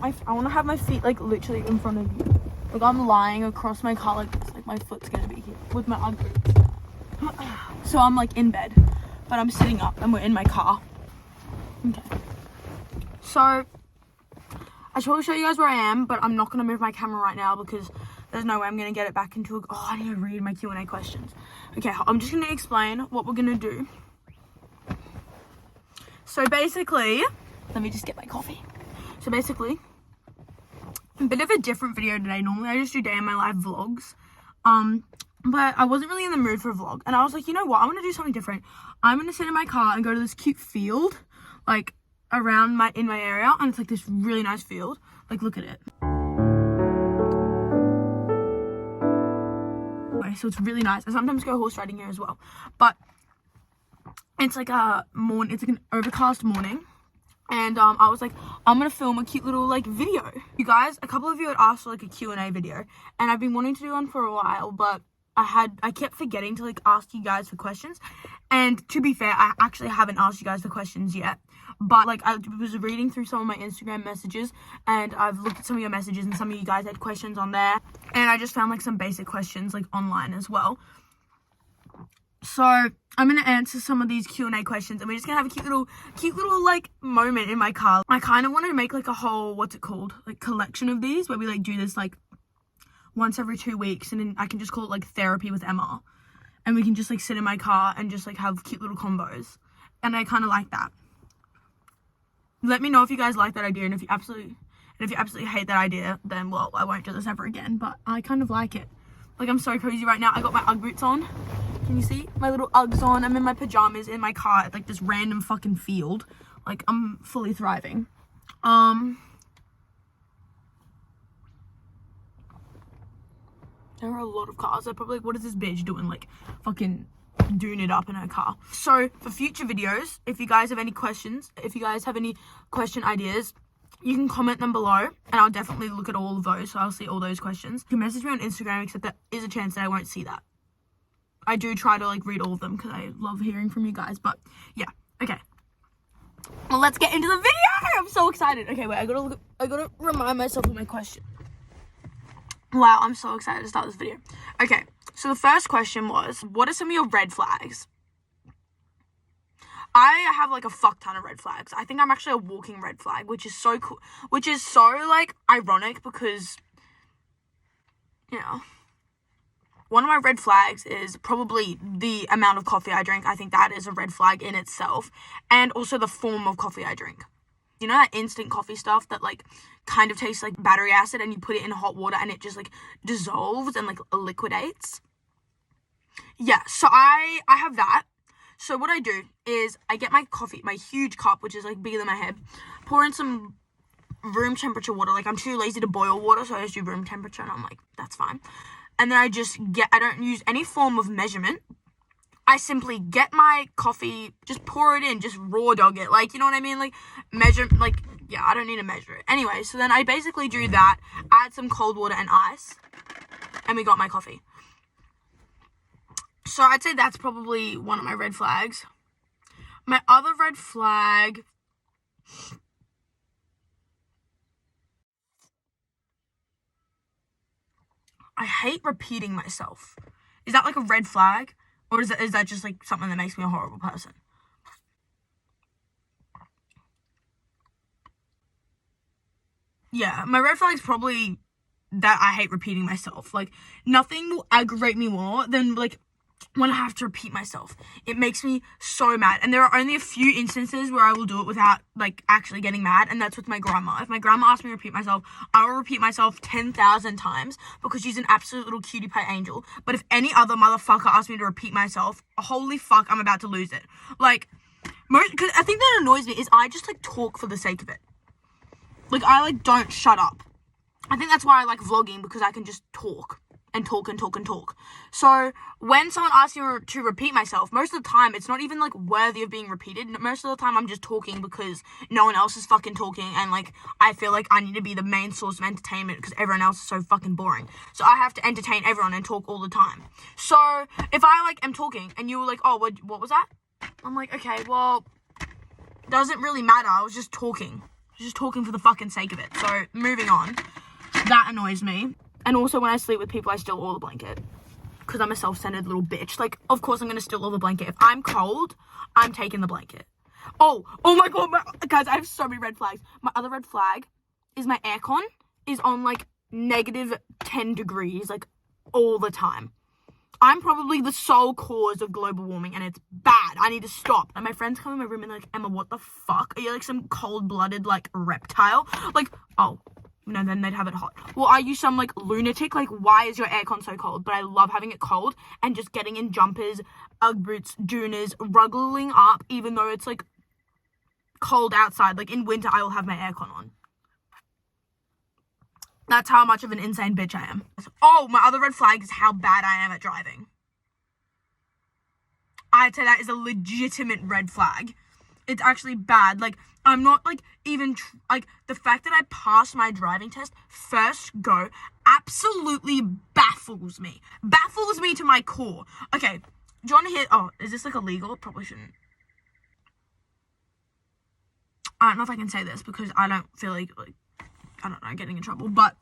I want to have my feet like literally in front of you. Like I'm lying across my car like this. Like my foot's gonna be here with my Ugg boots. So I'm like in bed, but I'm sitting up and we're in my car. Okay. So I should probably show you guys where I am, but I'm not gonna move my camera right now because there's no way I'm gonna get it back into I need to read my Q&A questions. Okay, I'm just gonna explain what we're gonna do. So basically, let me just get my coffee. So basically, a bit of a different video today. Normally I just do day in my life vlogs. But I wasn't really in the mood for a vlog. And I was like, you know what? I'm going to do something different. I'm going to sit in my car and go to this cute field, like around in my area. And it's like this really nice field. Like, look at it. Okay, so it's really nice. I sometimes go horse riding here as well. But it's like it's like an overcast morning. And I was like, I'm gonna film a cute little like video. You guys, a couple of you had asked for like a Q&A video, and I've been wanting to do one for a while, but I kept forgetting to like ask you guys for questions. And to be fair, I actually haven't asked you guys for questions yet, but like I was reading through some of my Instagram messages, and I've looked at some of your messages, and some of you guys had questions on there, and I just found like some basic questions like online as well. So I'm gonna answer some of these Q&A questions, and we're just gonna have a cute little like moment in my car. I kind of want to make like a whole, what's it called, like collection of these where we like do this like once every 2 weeks, and then I can just call it like therapy with Emma, and we can just like sit in my car and just like have cute little combos, and I kind of like that. Let me know if you guys like that idea, and if you absolutely hate that idea, then well, I won't do this ever again. But I kind of like it. Like, I'm so cozy right now. I got my Ugg boots on. Can you see? My little Uggs on. I'm in my pajamas in my car at like this random fucking field. Like, I'm fully thriving. There are a lot of cars. They're probably like, what is this bitch doing? Like, fucking doing it up in her car. So, for future videos, if you guys have any questions, if you guys have any question ideas, you can comment them below, and I'll definitely look at all of those, so I'll see all those questions. You can message me on Instagram, except there is a chance that I won't see that. I do try to, like, read all of them, because I love hearing from you guys, but, yeah, okay. Well, let's get into the video! I'm so excited. Okay, wait, I gotta remind myself of my question. Wow, I'm so excited to start this video. Okay, so the first question was, what are some of your red flags? I have like a fuck ton of red flags. I think I'm actually a walking red flag, which is so cool, which is so like ironic because, you know, one of my red flags is probably the amount of coffee I drink. I think that is a red flag in itself, and also the form of coffee I drink. You know that instant coffee stuff that like kind of tastes like battery acid, and you put it in hot water and it just like dissolves and like liquidates? Yeah, so I have that. So what I do is I get my coffee, my huge cup, which is like bigger than my head, pour in some room temperature water. Like, I'm too lazy to boil water, so I just do room temperature, and I'm like, that's fine. And then I don't use any form of measurement. I simply get my coffee, just pour it in, just raw dog it. Like, you know what I mean? Like, measure, like, yeah, I don't need to measure it. Anyway, so then I basically do that, add some cold water and ice, and we got my coffee. So I'd say that's probably one of my red flags. My other red flag, I hate repeating myself. Is that like a red flag? Or is that just like something that makes me a horrible person? Yeah, my red flag is probably that I hate repeating myself. Like, nothing will aggravate me more than like when I have to repeat myself. It makes me so mad. And there are only a few instances where I will do it without like actually getting mad, and that's with my grandma. If my grandma asks me to repeat myself, I will repeat myself 10,000 times because she's an absolute little cutie pie angel. But if any other motherfucker asks me to repeat myself, holy fuck, I'm about to lose it. Like, because I think that annoys me is I just like talk for the sake of it. Like, I like don't shut up. I think that's why I like vlogging, because I can just talk and talk and talk and talk. So when someone asks me to repeat myself, most of the time it's not even like worthy of being repeated. Most of the time I'm just talking because no one else is fucking talking, and like I feel like I need to be the main source of entertainment because everyone else is so fucking boring. So I have to entertain everyone and talk all the time. So if I like am talking and you were like, oh, what was that? I'm like, okay, well, doesn't really matter. I was just talking. Just talking for the fucking sake of it. So, moving on. That annoys me. And also, when I sleep with people, I steal all the blanket. Because I'm a self-centered little bitch. Like, of course I'm going to steal all the blanket. If I'm cold, I'm taking the blanket. Oh my god, guys, I have so many red flags. My other red flag is my aircon is on, like, negative 10 degrees, like, all the time. I'm probably the sole cause of global warming, and it's bad. I need to stop. And my friends come in my room and they're like, Emma, what the fuck? Are you like some cold-blooded, like, reptile? Like, oh, no, then they'd have it hot. Well, are you some, like, lunatic? Like, why is your aircon so cold? But I love having it cold and just getting in jumpers, Ugg boots, Doonas, ruggling up, even though it's, like, cold outside. Like, in winter, I will have my aircon on. That's how much of an insane bitch I am. Oh, my other red flag is how bad I am at driving. I'd say that is a legitimate red flag. It's actually bad. Like, I'm not, like, even, like, the fact that I passed my driving test first go absolutely baffles me. Baffles me to my core. Okay, do you want to hear, oh, is this, like, illegal? Probably shouldn't. I don't know if I can say this because I don't feel like I don't know, getting in trouble, but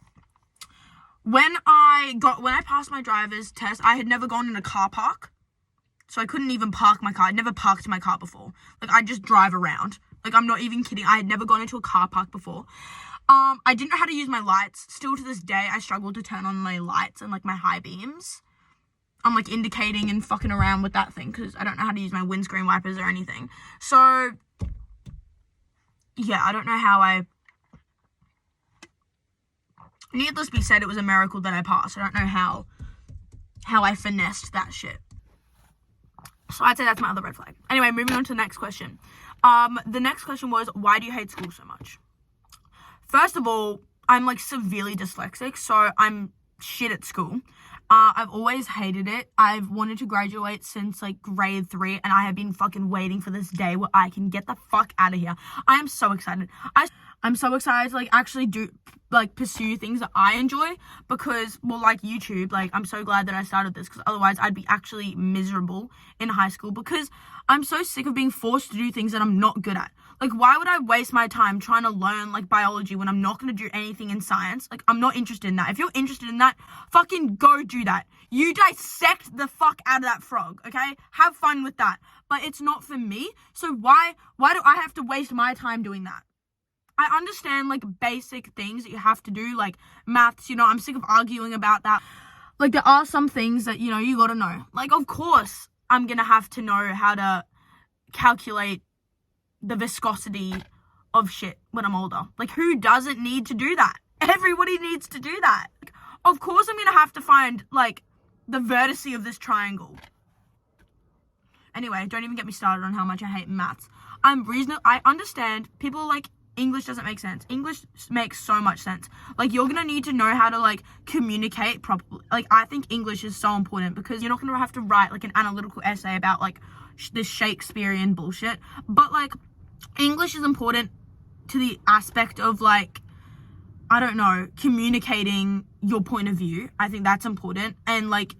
when I passed my driver's test, I had never gone in a car park, so I couldn't even park my car. I'd never parked my car before. Like, I just drive around. Like, I'm not even kidding. I had never gone into a car park before. I didn't know how to use my lights. Still to this day, I struggle to turn on my lights and, like, my high beams. I'm, like, indicating and fucking around with that thing because I don't know how to use my windscreen wipers or anything. So, yeah, I don't know how needless be said, it was a miracle that I passed. I don't know how I finessed that shit. So I'd say that's my other red flag. Anyway, moving on to the next question. The next question was, why do you hate school so much? First of all, I'm, like, severely dyslexic, so I'm shit at school. I've always hated it. I've wanted to graduate since, like, grade 3, and I have been fucking waiting for this day where I can get the fuck out of here. I am so excited. I'm so excited to, like, actually pursue things that I enjoy because, well, like YouTube, like, I'm so glad that I started this because otherwise I'd be actually miserable in high school because I'm so sick of being forced to do things that I'm not good at. Like, why would I waste my time trying to learn, like, biology when I'm not going to do anything in science? Like, I'm not interested in that. If you're interested in that, fucking go do that. You dissect the fuck out of that frog, okay? Have fun with that. But it's not for me, so why do I have to waste my time doing that? I understand, like, basic things that you have to do, like maths, you know, I'm sick of arguing about that. Like, there are some things that, you know, you gotta know. Like, of course, I'm gonna have to know how to calculate the viscosity of shit when I'm older. Like, who doesn't need to do that? Everybody needs to do that. Like, of course, I'm gonna have to find, like, the vertice of this triangle. Anyway, don't even get me started on how much I hate maths. I understand people like, English doesn't make sense. English makes so much sense. Like, you're gonna need to know how to, like, communicate properly. Like, I think English is so important because you're not gonna have to write, like, an analytical essay about, like, this Shakespearean bullshit. But, like, English is important to the aspect of, like, I don't know, communicating your point of view. I think that's important. And, like,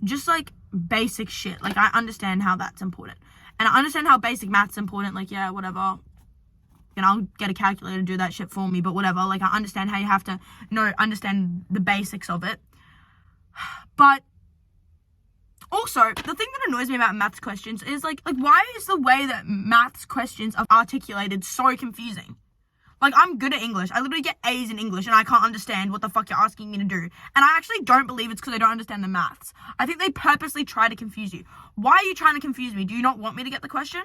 just, like, basic shit. Like, I understand how that's important. And I understand how basic math's important. Like, yeah, whatever. And I'll get a calculator to do that shit for me, but whatever. Like, I understand how you have to understand the basics of it. But also, the thing that annoys me about maths questions is, like, why is the way that maths questions are articulated so confusing? Like, I'm good at English. I literally get A's in English, and I can't understand what the fuck you're asking me to do. And I actually don't believe it's because I don't understand the maths. I think they purposely try to confuse you. Why are you trying to confuse me? Do you not want me to get the question?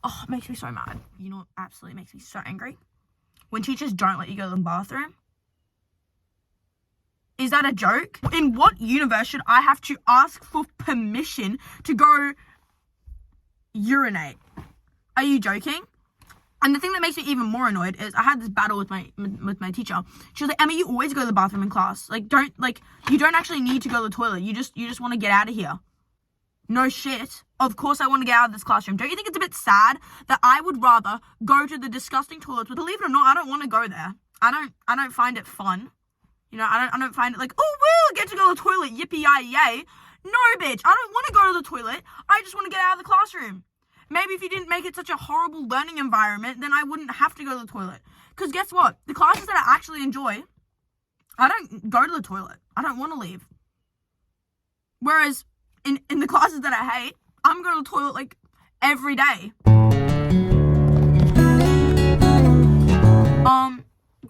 Oh, it makes me so mad. You know what absolutely makes me so angry? When teachers don't let you go to the bathroom. Is that a joke? In what universe should I have to ask for permission to go urinate? Are you joking? And the thing that makes me even more annoyed is I had this battle with my teacher. She was like, Emma, you always go to the bathroom in class. Like, you don't actually need to go to the toilet. You just want to get out of here. No shit. Of course I want to get out of this classroom. Don't you think it's a bit sad that I would rather go to the disgusting toilets? But believe it or not, I don't want to go there. I don't find it fun. You know, I don't find it like, oh, we'll get to go to the toilet, yippee-yi-yay. No, bitch, I don't want to go to the toilet. I just want to get out of the classroom. Maybe if you didn't make it such a horrible learning environment, then I wouldn't have to go to the toilet. Because guess what? The classes that I actually enjoy, I don't go to the toilet. I don't want to leave. Whereas in the classes that I hate, I'm going to the toilet like every day.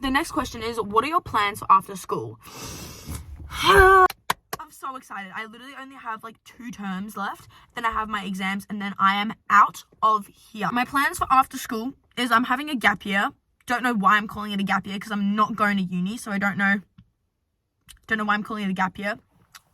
The next question is, what are your plans for after school? I'm so excited. I literally only have like 2 terms left. Then I have my exams and then I am out of here. My plans for after school is I'm having a gap year. Don't know why I'm calling it a gap year because I'm not going to uni. So I don't know why I'm calling it a gap year.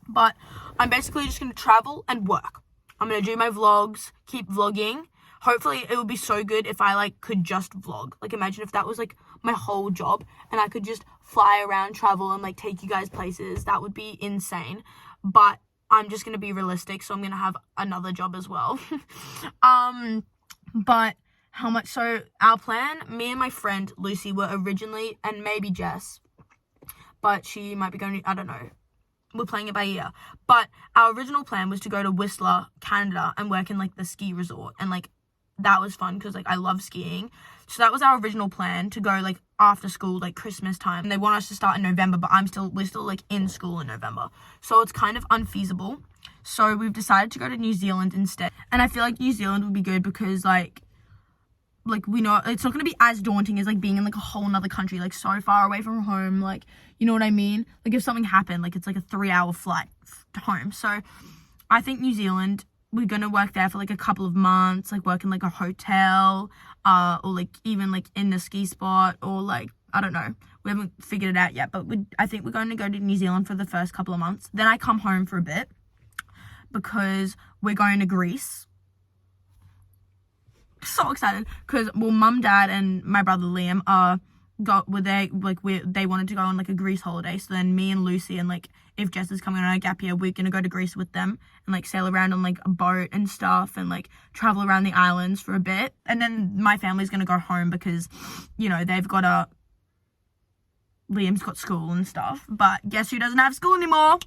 But I'm basically just going to travel and work. I'm going to do my vlogs, keep vlogging. Hopefully it would be so good if I like could just vlog. Like imagine if that was like my whole job and I could just fly around, travel and like take you guys places. That would be insane. But I'm just going to be realistic. So I'm going to have another job as well. But how much? So our plan, me and my friend Lucy were originally, and maybe Jess, but she might be going to, I don't know. We're playing it by ear. But our original plan was to go to Whistler, Canada and work in like the ski resort. And like that was fun because like I love skiing. So that was our original plan, to go like after school, like Christmas time. And they want us to start in November, but we're still like in school in November. So it's kind of unfeasible. So we've decided to go to New Zealand instead. And I feel like New Zealand would be good because like we know it's not going to be as daunting as like being in like a whole nother country, like so far away from home, like, you know what I mean? Like if something happened, like it's like a 3-hour flight home. So I think New Zealand, we're going to work there for like a couple of months, like work in like a hotel, or like even like in the ski spot, or like, I don't know. We haven't figured it out yet, but I think we're going to go to New Zealand for the first couple of months. Then I come home for a bit because we're going to Greece. So excited because mum, dad and my brother Liam they wanted to go on like a Greece holiday. So then me and Lucy and like if Jess is coming on a gap year, we're gonna go to Greece with them and like sail around on like a boat and stuff and like travel around the islands for a bit. And then my family's gonna go home because, you know, Liam's got school and stuff. But guess who doesn't have school anymore?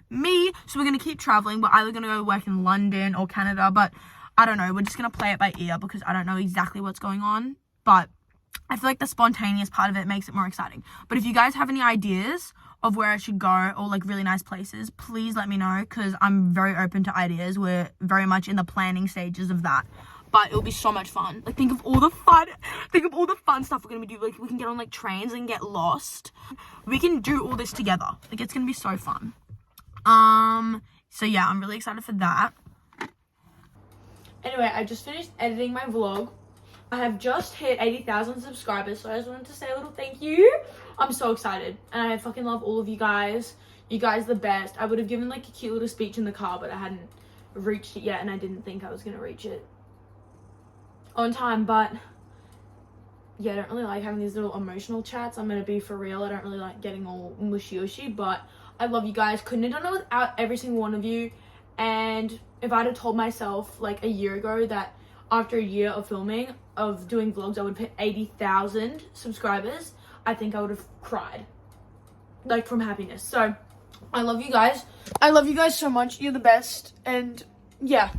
Me. So we're gonna keep traveling. We're either gonna go work in London or Canada, but I don't know. We're just going to play it by ear because I don't know exactly what's going on. But I feel like the spontaneous part of it makes it more exciting. But if you guys have any ideas of where I should go or like really nice places, please let me know because I'm very open to ideas. We're very much in the planning stages of that. But it'll be so much fun. Like think of all the fun stuff we're going to be doing. Like we can get on like trains and get lost. We can do all this together. Like it's going to be so fun. So yeah, I'm really excited for that. Anyway, I just finished editing my vlog. I have just hit 80,000 subscribers, so I just wanted to say a little thank you. I'm so excited, and I fucking love all of you guys. You guys are the best. I would have given like a cute little speech in the car, but I hadn't reached it yet, and I didn't think I was going to reach it on time, but yeah, I don't really like having these little emotional chats. I'm going to be for real. I don't really like getting all mushy-ushy, but I love you guys. Couldn't have done it without every single one of you, and if I'd have told myself like a year ago that after a year of filming, of doing vlogs, I would hit 80,000 subscribers, I think I would have cried, like from happiness. So I love you guys. I love you guys so much. You're the best. And yeah.